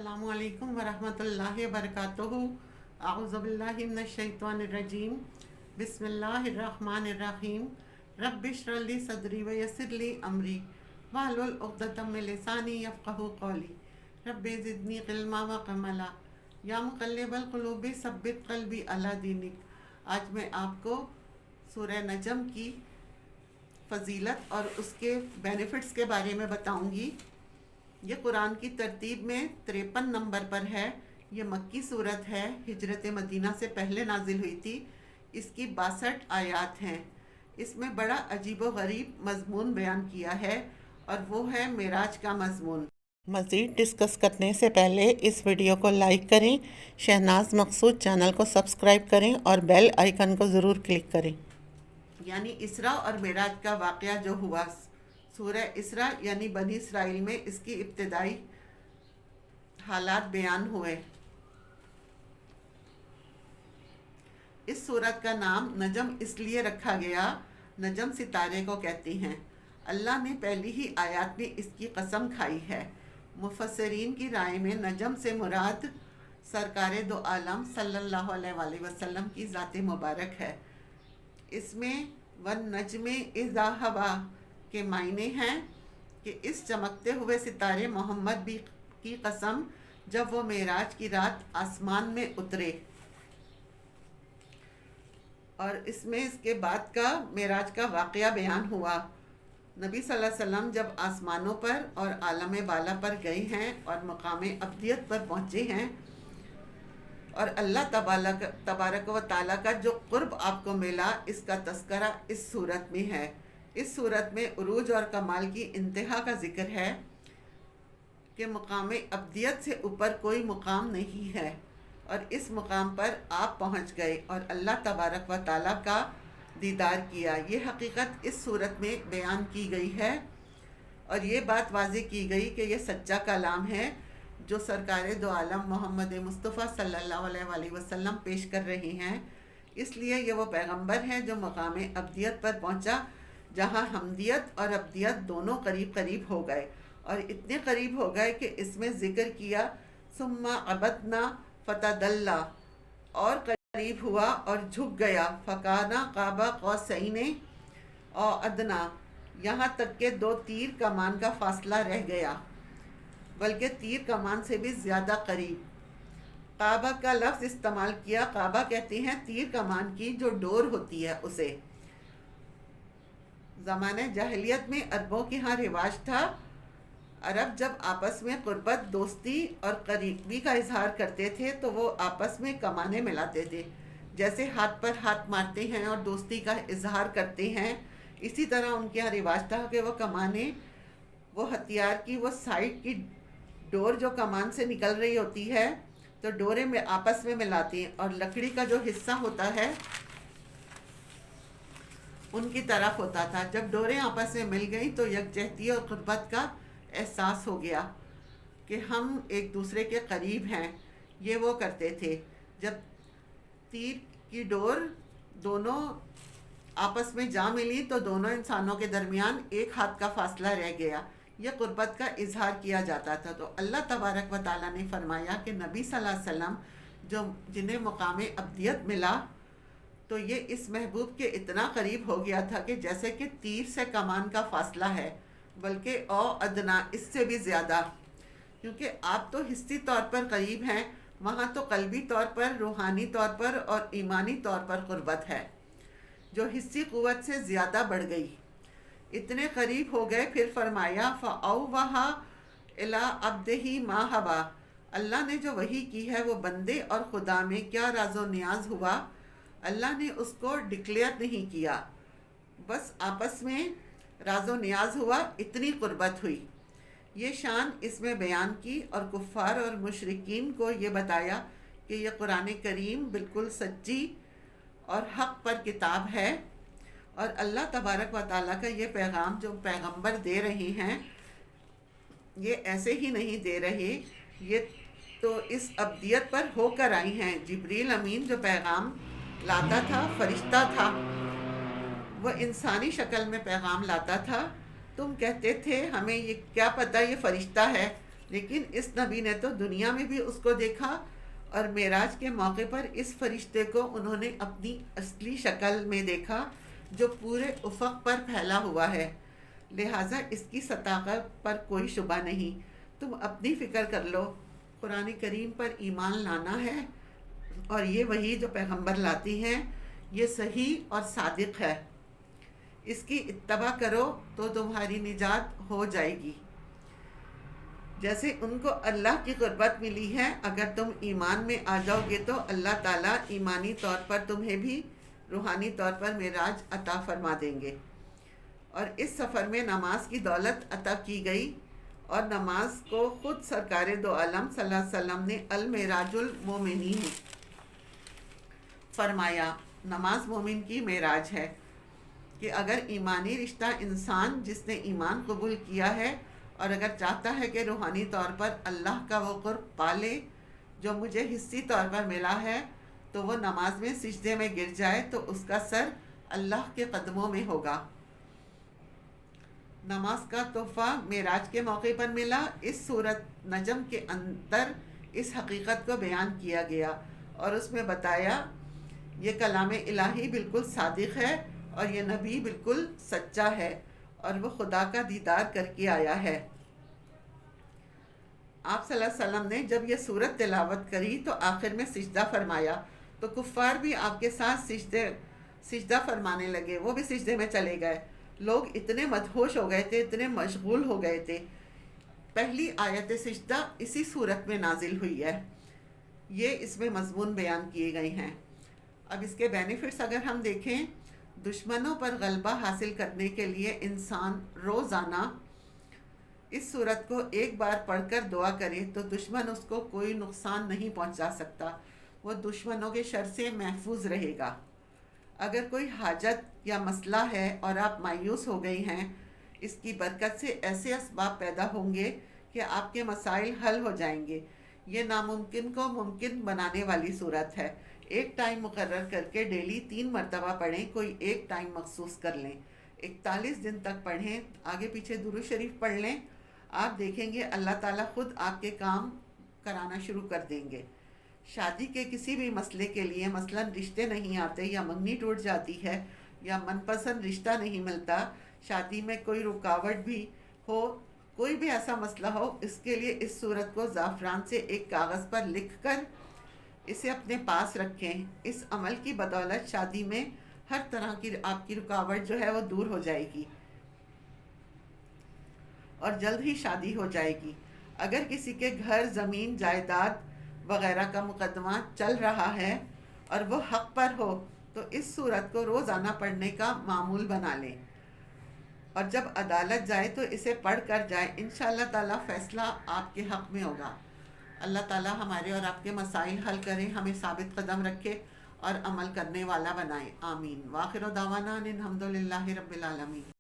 अस्सलामु अलैकुम वरहमतुल्लाहि वबरकातुहू। अऊज़ु बिल्लाहि मिनश्शैतानिर्रजीम। बिस्मिल्लाहिर्रहमानिर्रहीम। रब्बिश्रह ली सदरी व यस्सिर ली अमरी वहलुल उक़दतम मिन लिसानी यफ़क़हू क़ौली। रब्बि ज़िदनी इल्मा व अमला या मुक़ल्लिबल क़ुलूबि सब्बित क़ल्बी अला दीनिक। आज मैं आपको सूरह नजम की फ़जीलत और उसके बेनिफिट्स के बारे में बताऊंगी। ये कुरान की तरतीब में 53 नंबर पर है। ये मक्की सूरत है, हिजरत मदीना से पहले नाजिल हुई थी। इसकी 62 आयात हैं। इसमें बड़ा अजीब व गरीब मज़मून बयान किया है और वो है मेराज का मज़मून। मज़ीद डिस्कस करने से पहले इस वीडियो को लाइक करें, शहनाज मकसूद चैनल को सब्सक्राइब करें और बेल आइकन को ज़रूर क्लिक करें। यानी इसरा और मेराज का वाक़या जो हुआ, सूरह इसरा यानी बनी इसराइल में इसकी इब्तिदाई हालात बयान हुए। इस सूरत का नाम नजम इसलिए रखा गया, नजम सितारे को कहती हैं। अल्लाह ने पहली ही आयत में इसकी कसम खाई है। मुफस्सिरीन की राय में नजम से मुराद सरकारे दो आलम सल्लल्लाहु अलैहि वसल्लम की ज़ात मुबारक है। इसमें वन नजमे इज़ा हवा के मायने हैं कि इस चमकते हुए सितारे मोहम्मद भी की कसम जब वो मेराज की रात आसमान में उतरे। और इसमें इसके बाद का मेराज का वाक़या बयान हुआ। नबी सल्लल्लाहु अलैहि वसल्लम जब आसमानों पर और आलम बाला पर गए हैं और मकाम अब्दियत पर पहुँचे हैं और अल्लाह तबारक व ताला का जो कुर्ब आपको मिला, इसका तस्करा इस सूरत में है। इस सूरत में उरूज और कमाल की इंतहा का जिक्र है कि मकाम अब्दियत से ऊपर कोई मुकाम नहीं है और इस मुकाम पर आप पहुंच गए और अल्लाह तबारक व ताला का दीदार किया। ये हकीकत इस सूरत में बयान की गई है और ये बात वाज़ेह की गई कि ये सच्चा कलाम है जो सरकारे दो आलम मोहम्मद मुस्तफ़ा सल्लल्लाहु अलैहि वसल्लम पेश कर रहे हैं। इसलिए ये वो पैगंबर है जो मकाम अब्दियत पर पहुंचा, जहाँ हमदियत और अब्दियत दोनों करीब करीब हो गए और इतने करीब हो गए कि इसमें ज़िक्र किया सुम्मा अबदना फ़तदल्ला, और करीब हुआ और झुक गया, फ़काना काबा कौसैने और अदना, यहाँ तक के 2 तीर कमान का फासला रह गया, बल्कि तीर कमान से भी ज़्यादा करीब। काबा का लफ्ज़ इस्तेमाल किया। काबा कहते हैं तीर कमान की जो डोर होती है उसे। ज़माने जाहिलियत में अरबों के यहाँ रिवाज था, अरब जब आपस में कुर्बत, दोस्ती और करीबी का इजहार करते थे तो वो आपस में कमाने मिलाते थे। जैसे हाथ पर हाथ मारते हैं और दोस्ती का इजहार करते हैं, इसी तरह उनके यहाँ रिवाज था कि वो कमाने, वो हथियार की वो साइड की डोर जो कमान से निकल रही होती है तो डोरे में आपस में मिलाती हैं और लकड़ी का जो हिस्सा होता है उनकी तरफ होता था। जब डोरें आपस में मिल गई तो यकजहती और क़ुर्बत का एहसास हो गया कि हम एक दूसरे के करीब हैं। ये वो करते थे। जब तीर की डोर दोनों आपस में जा मिली तो दोनों इंसानों के दरमियान एक हाथ का फासला रह गया। यह क़ुर्बत का इजहार किया जाता था। तो अल्लाह तबारक व ताला ने फरमाया कि नबी सल्लल्लाहु अलैहि वसल्लम जो जिन्हें मकाम अब्दियत मिला तो ये इस महबूब के इतना करीब हो गया था कि जैसे कि तीर से कमान का फासला है, बल्कि अदना, इससे भी ज़्यादा, क्योंकि आप तो हिस्सी तौर पर करीब हैं, वहाँ तो क़ल्बी तौर पर, रूहानी तौर पर और ईमानी तौर पर क़ुर्बत है जो हिस्सी क़ुव्वत से ज़्यादा बढ़ गई। इतने करीब हो गए। फिर फरमाया फ़अव्वहा इला अब्दिही मा हवा, अल्लाह ने जो वही की है वो बंदे और खुदा में क्या राज़ो नियाज हुआ, अल्लाह ने उसको डिक्लेयर नहीं किया, बस आपस में राज़ो नियाज हुआ, इतनी क़ुर्बत हुई। ये शान इसमें बयान की और कुफ़ार और मुशरिकीन को ये बताया कि ये कुरान करीम बिल्कुल सच्ची और हक़ पर किताब है और अल्लाह तबारक व ताला का ये पैगाम जो पैगंबर दे रहे हैं ये ऐसे ही नहीं दे रहे, ये तो इस अब्दियत पर होकर आई हैं। जिब्रील अमीन जो पैगाम लाता था, फरिश्ता था, वह इंसानी शक्ल में पैगाम लाता था। तुम कहते थे हमें ये क्या पता ये फरिश्ता है, لیکن اس نبی نے تو دنیا میں بھی اس کو دیکھا، اور معراج کے موقع پر اس فرشتے کو انہوں نے اپنی اصلی شکل میں دیکھا جو پورے افق پر پھیلا ہوا ہے، لہٰذا اس کی صداقت پر کوئی شبہ نہیں۔ تم اپنی فکر کر لو، قرآن کریم پر ایمان لانا ہے، اور یہ وہی جو پیغمبر لاتی ہیں یہ صحیح اور صادق ہے، اس کی اتباع کرو تو تمہاری نجات ہو جائے گی۔ جیسے ان کو اللہ کی قربت ملی ہے، اگر تم ایمان میں آ جاؤ گے تو اللہ تعالیٰ ایمانی طور پر تمہیں بھی روحانی طور پر معراج عطا فرما دیں گے۔ اور اس سفر میں نماز کی دولت عطا کی گئی، اور نماز کو خود سرکار دو عالم صلی اللہ علیہ وسلم نے المعراج المومنین فرمایا۔ نماز مومن کی معراج ہے کہ اگر ایمانی رشتہ انسان جس نے ایمان قبول کیا ہے اور اگر چاہتا ہے کہ روحانی طور پر اللہ کا وہ قرب پالے جو مجھے حصی طور پر ملا ہے، تو وہ نماز میں سجدے میں گر جائے تو اس کا سر اللہ کے قدموں میں ہوگا۔ نماز کا تحفہ معراج کے موقع پر ملا۔ اس سورت نجم کے اندر اس حقیقت کو بیان کیا گیا اور اس میں بتایا یہ کلام الہی بالکل صادق ہے اور یہ نبی بالکل سچا ہے اور وہ خدا کا دیدار کر کے آیا ہے۔ آپ صلی اللہ علیہ وسلم نے جب یہ سورت تلاوت کری تو آخر میں سجدہ فرمایا، تو کفار بھی آپ کے ساتھ سجدہ فرمانے لگے، وہ بھی سجدے میں چلے گئے۔ لوگ اتنے مدہوش ہو گئے تھے، اتنے مشغول ہو گئے تھے۔ پہلی آیت سجدہ اسی سورت میں نازل ہوئی ہے، یہ اس میں مضمون بیان کیے گئے ہیں۔ اب اس کے بینیفٹس اگر ہم دیکھیں، دشمنوں پر غلبہ حاصل کرنے کے لیے انسان روزانہ اس سورت کو ایک بار پڑھ کر دعا کرے تو دشمن اس کو کوئی نقصان نہیں پہنچا سکتا، وہ دشمنوں کے شر سے محفوظ رہے گا۔ اگر کوئی حاجت یا مسئلہ ہے اور آپ مایوس ہو گئی ہیں، اس کی برکت سے ایسے اسباب پیدا ہوں گے کہ آپ کے مسائل حل ہو جائیں گے۔ یہ ناممکن کو ممکن بنانے والی صورت ہے۔ ایک ٹائم مقرر کر کے ڈیلی 3 مرتبہ پڑھیں، کوئی ایک ٹائم مخصوص کر لیں، 41 دن تک پڑھیں، آگے پیچھے درود شریف پڑھ لیں، آپ دیکھیں گے اللہ تعالیٰ خود آپ کے کام کرانا شروع کر دیں گے۔ شادی کے کسی بھی مسئلے کے لیے، مثلا رشتے نہیں آتے یا منگنی ٹوٹ جاتی ہے یا من پسند رشتہ نہیں ملتا، شادی میں کوئی رکاوٹ بھی ہو، کوئی بھی ایسا مسئلہ ہو، اس کے لیے اس صورت کو زعفران سے ایک کاغذ پر لکھ کر اسے اپنے پاس رکھیں۔ اس عمل کی بدولت شادی میں ہر طرح کی آپ کی رکاوٹ جو ہے وہ دور ہو جائے گی اور جلد ہی شادی ہو جائے گی۔ اگر کسی کے گھر، زمین، جائیداد وغیرہ کا مقدمہ چل رہا ہے اور وہ حق پر ہو تو اس صورت کو روزانہ پڑھنے کا معمول بنا لیں، اور جب عدالت جائے تو اسے پڑھ کر جائے، انشاءاللہ تعالیٰ فیصلہ آپ کے حق میں ہوگا۔ اللہ تعالیٰ ہمارے اور آپ کے مسائل حل کرے، ہمیں ثابت قدم رکھے اور عمل کرنے والا بنائے، آمین۔ وآخر دعوانا ان الحمد للہ رب العالمین۔